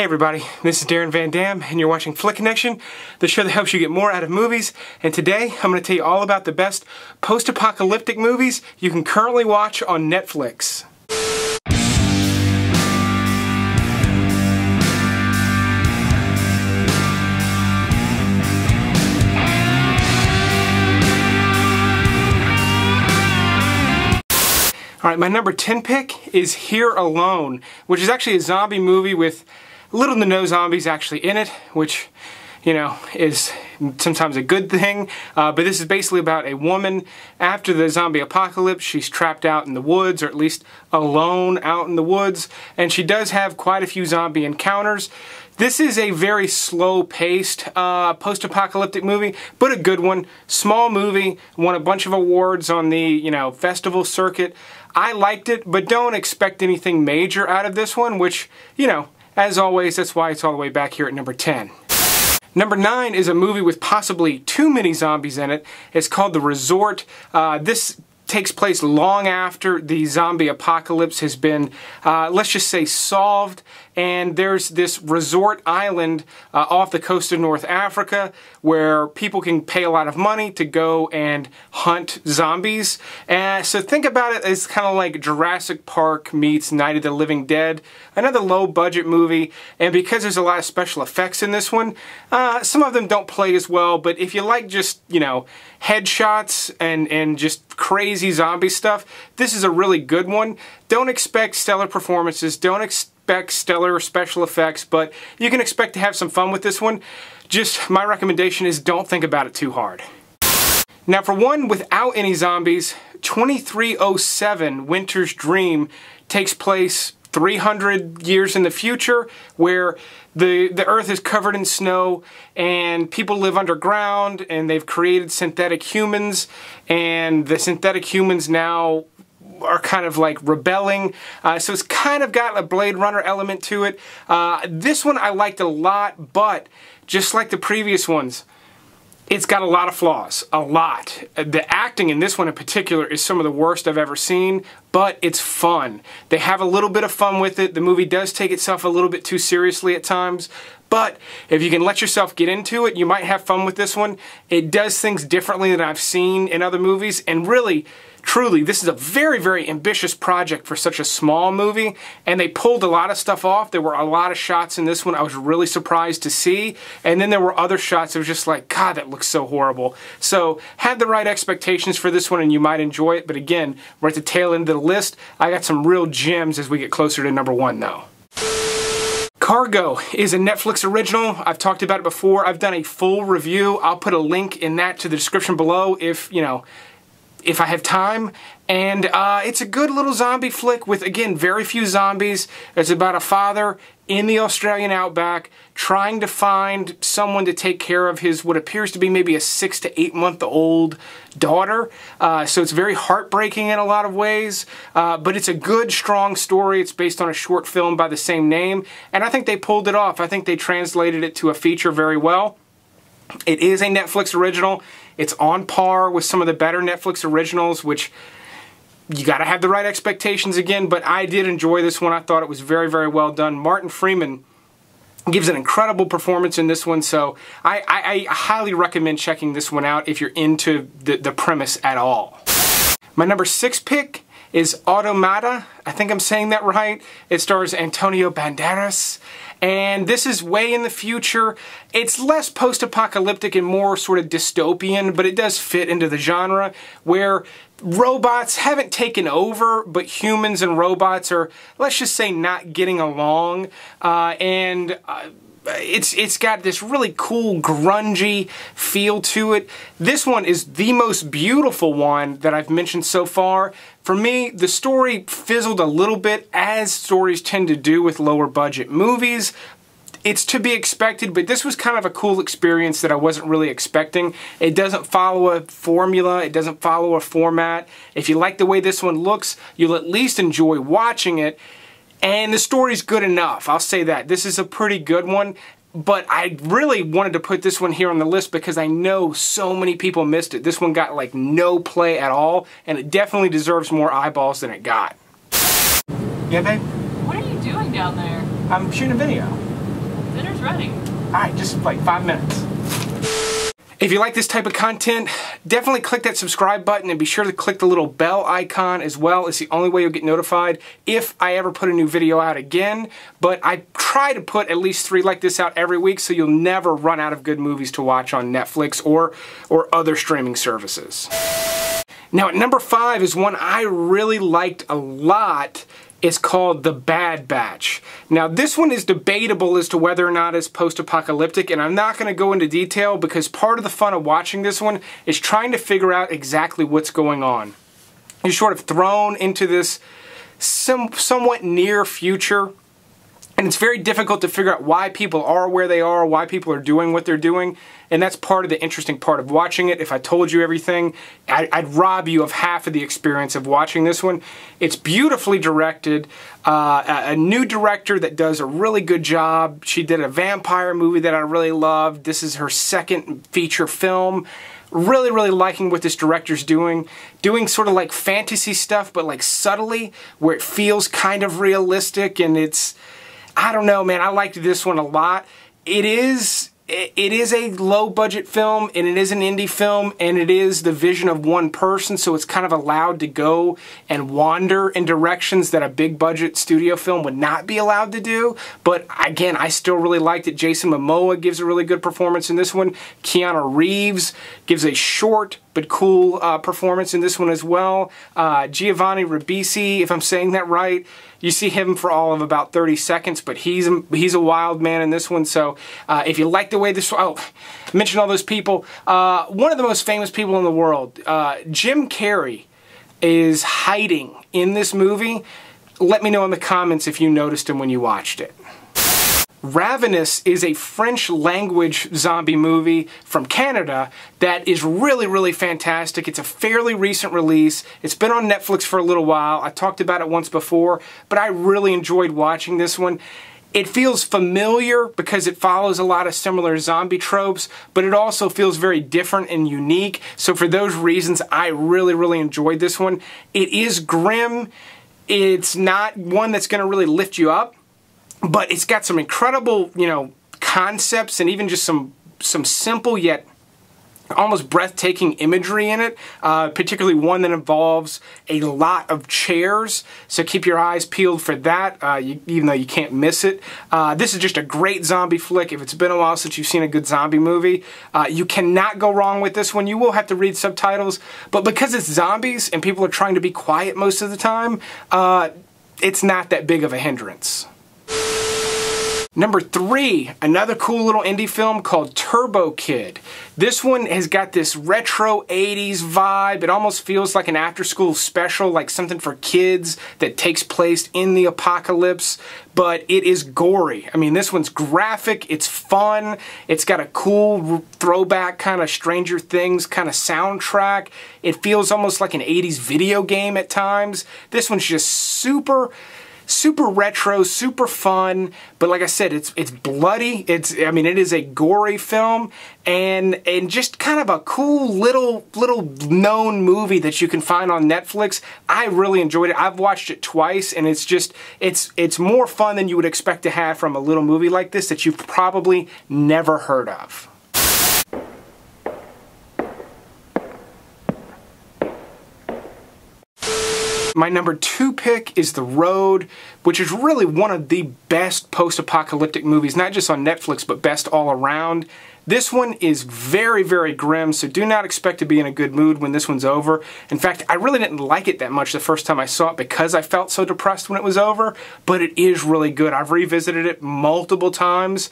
everybody, this is Darren Van Dam and you're watching Flick Connection, the show that helps you get more out of movies. And today I'm going to tell you all about the best post-apocalyptic movies you can currently watch on Netflix. Alright, my number 10 pick is Here Alone, which is actually a zombie movie with little to no zombies actually in it, which, you know, is sometimes a good thing. But this is basically about a woman after the zombie apocalypse. She's trapped out in the woods, or at least alone out in the woods, and she does have quite a few zombie encounters. This is a very slow-paced post-apocalyptic movie, but a good one. Small movie, won a bunch of awards on the, you know, festival circuit. I liked it, but don't expect anything major out of this one, which, you know, as always, that's why it's all the way back here at number 10. Number 9 is a movie with possibly too many zombies in it. It's called The Resort. This takes place long after the zombie apocalypse has been, let's just say, solved. And there's this resort island off the coast of North Africa where people can pay a lot of money to go and hunt zombies. So think about it as kind of like Jurassic Park meets Night of the Living Dead. Another low-budget movie. And because there's a lot of special effects in this one, some of them don't play as well. But if you like just, you know, headshots and just crazy zombie stuff, this is a really good one. Don't expect stellar performances. Don't expect stellar special effects, but you can expect to have some fun with this one. Just my recommendation is don't think about it too hard. Now for one without any zombies, 2307 Winter's Dream takes place 300 years in the future, where the earth is covered in snow and people live underground and they've created synthetic humans, and the synthetic humans now are kind of like rebelling. So it's kind of got a Blade Runner element to it. This one I liked a lot, but just like the previous ones, it's got a lot of flaws. A lot. The acting in this one in particular is some of the worst I've ever seen, but it's fun. They have a little bit of fun with it. The movie does take itself a little bit too seriously at times, but if you can let yourself get into it, you might have fun with this one. It does things differently than I've seen in other movies, and really, truly, this is a very, very ambitious project for such a small movie, and they pulled a lot of stuff off. There were a lot of shots in this one I was really surprised to see, and then there were other shots that were just like, God, that looks so horrible. So, have the right expectations for this one and you might enjoy it, but again, we're at the tail end of the list. I got some real gems as we get closer to number 1 though. Cargo is a Netflix original. I've talked about it before. I've done a full review. I'll put a link in that to the description below if, you know, if I have time. And it's a good little zombie flick with, again, very few zombies. It's about a father in the Australian outback trying to find someone to take care of his, what appears to be maybe a 6 to 8 month old daughter. So it's very heartbreaking in a lot of ways, but it's a good, strong story. It's based on a short film by the same name, and I think they pulled it off. I think they translated it to a feature very well. It is a Netflix original. It's on par with some of the better Netflix originals, which you gotta have the right expectations again, but I did enjoy this one. I thought it was very, very well done. Martin Freeman gives an incredible performance in this one, so I highly recommend checking this one out if you're into the premise at all. My number 6 pick is Automata. I think I'm saying that right. It stars Antonio Banderas, and this is way in the future. It's less post-apocalyptic and more sort of dystopian, but it does fit into the genre where robots haven't taken over, but humans and robots are, let's just say, not getting along, it's got this really cool grungy feel to it. This one is the most beautiful one that I've mentioned so far. For me, the story fizzled a little bit, as stories tend to do with lower budget movies. It's to be expected, but this was kind of a cool experience that I wasn't really expecting. It doesn't follow a formula. It doesn't follow a format. If you like the way this one looks, you'll at least enjoy watching it. And the story's good enough. I'll say that. This is a pretty good one. But I really wanted to put this one here on the list because I know so many people missed it. This one got like no play at all, and it definitely deserves more eyeballs than it got. Yeah, babe? What are you doing down there? I'm shooting a video. running? Alright, just like 5 minutes. If you like this type of content, definitely click that subscribe button and be sure to click the little bell icon as well. It's the only way you'll get notified if I ever put a new video out again. But I try to put at least 3 like this out every week so you'll never run out of good movies to watch on Netflix or other streaming services. Now at number 5 is one I really liked a lot. It's called The Bad Batch. Now this one is debatable as to whether or not it's post-apocalyptic, and I'm not going to go into detail because part of the fun of watching this one is trying to figure out exactly what's going on. You're sort of thrown into this somewhat near future, and it's very difficult to figure out why people are where they are, why people are doing what they're doing, and that's part of the interesting part of watching it. If I told you everything, I'd rob you of half of the experience of watching this one. It's beautifully directed, a new director that does a really good job. She did a vampire movie that I really loved. This is her second feature film. Really, really liking what this director's doing. Doing sort of like fantasy stuff, but like subtly, where it feels kind of realistic, and it's... I don't know, man. I liked this one a lot. It is a low-budget film, and it is an indie film, and it is the vision of one person, so it's kind of allowed to go and wander in directions that a big-budget studio film would not be allowed to do. But again, I still really liked it. Jason Momoa gives a really good performance in this one. Keanu Reeves gives a short but cool performance in this one as well. Giovanni Ribisi, if I'm saying that right, you see him for all of about 30 seconds, but he's a wild man in this one. So if you like the way this... Oh, I mentioned all those people. One of the most famous people in the world, Jim Carrey, is hiding in this movie. Let me know in the comments if you noticed him when you watched it. Ravenous is a French language zombie movie from Canada that is really, really fantastic. It's a fairly recent release. It's been on Netflix for a little while. I talked about it once before, but I really enjoyed watching this one. It feels familiar because it follows a lot of similar zombie tropes, but it also feels very different and unique. So for those reasons, I really, really enjoyed this one. It is grim. It's not one that's going to really lift you up, but it's got some incredible, concepts and even just some simple yet almost breathtaking imagery in it, particularly one that involves a lot of chairs, so keep your eyes peeled for that, even though you can't miss it. This is just a great zombie flick. If it's been a while since you've seen a good zombie movie, you cannot go wrong with this one. You will have to read subtitles, but because it's zombies and people are trying to be quiet most of the time, it's not that big of a hindrance. Number 3, another cool little indie film called Turbo Kid. This one has got this retro 80s vibe. It almost feels like an after-school special, like something for kids that takes place in the apocalypse, but it is gory. I mean, this one's graphic, it's fun, it's got a cool throwback kind of Stranger Things kind of soundtrack. It feels almost like an 80s video game at times. This one's just super retro, super fun, but like I said, it's bloody. It is a gory film, and just kind of a cool little known movie that you can find on Netflix. I really enjoyed it. I've watched it twice, and it's more fun than you would expect to have from a little movie like this that you've probably never heard of. My number 2 pick is The Road, which is really one of the best post-apocalyptic movies, not just on Netflix, but best all around. This one is very, very grim, so do not expect to be in a good mood when this one's over. In fact, I really didn't like it that much the first time I saw it because I felt so depressed when it was over, but it is really good. I've revisited it multiple times.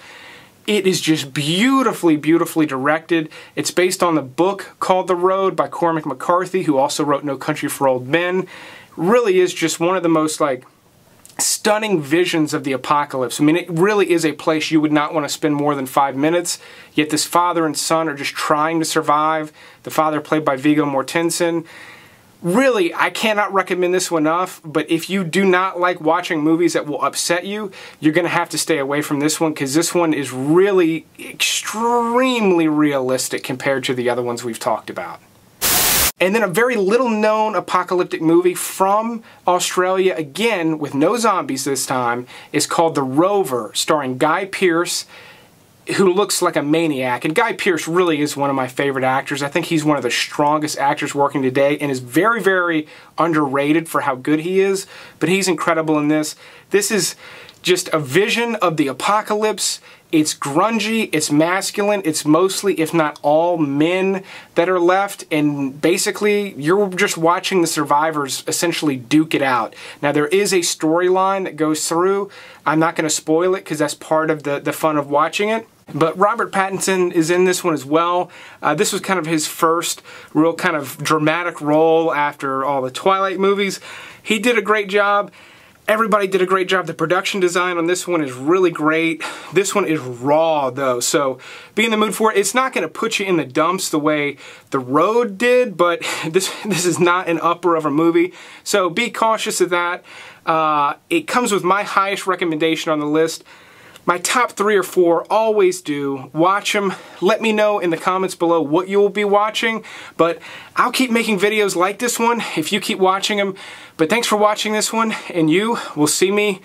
It is just beautifully, beautifully directed. It's based on the book called The Road by Cormac McCarthy, who also wrote No Country for Old Men. Really is just one of the most stunning visions of the apocalypse. I mean, it really is a place you would not want to spend more than 5 minutes, yet this father and son are just trying to survive. The father played by Viggo Mortensen. Really, I cannot recommend this one enough, but if you do not like watching movies that will upset you, you're going to have to stay away from this one, because this one is really extremely realistic compared to the other ones we've talked about. And then a very little known apocalyptic movie from Australia, again with no zombies this time, is called The Rover, starring Guy Pearce. who looks like a maniac. And Guy Pearce really is one of my favorite actors. I think he's one of the strongest actors working today and is very, very underrated for how good he is. But he's incredible in this. This is just a vision of the apocalypse. It's grungy, it's masculine, it's mostly, if not all, men that are left, and basically you're just watching the survivors essentially duke it out. Now there is a storyline that goes through. I'm not going to spoil it because that's part of the fun of watching it. But Robert Pattinson is in this one as well. This was kind of his first real kind of dramatic role after all the Twilight movies. He did a great job. Everybody did a great job. The production design on this one is really great. This one is raw though, so be in the mood for it. It's not going to put you in the dumps the way The Road did, but this is not an upper of a movie, so be cautious of that. It comes with my highest recommendation on the list. My top 3 or 4 always do. Watch them. Let me know in the comments below what you'll be watching. But I'll keep making videos like this one if you keep watching them. But thanks for watching this one, and you will see me,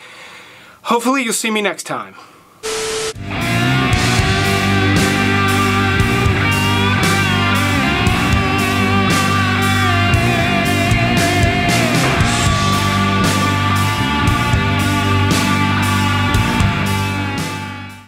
hopefully you'll see me next time.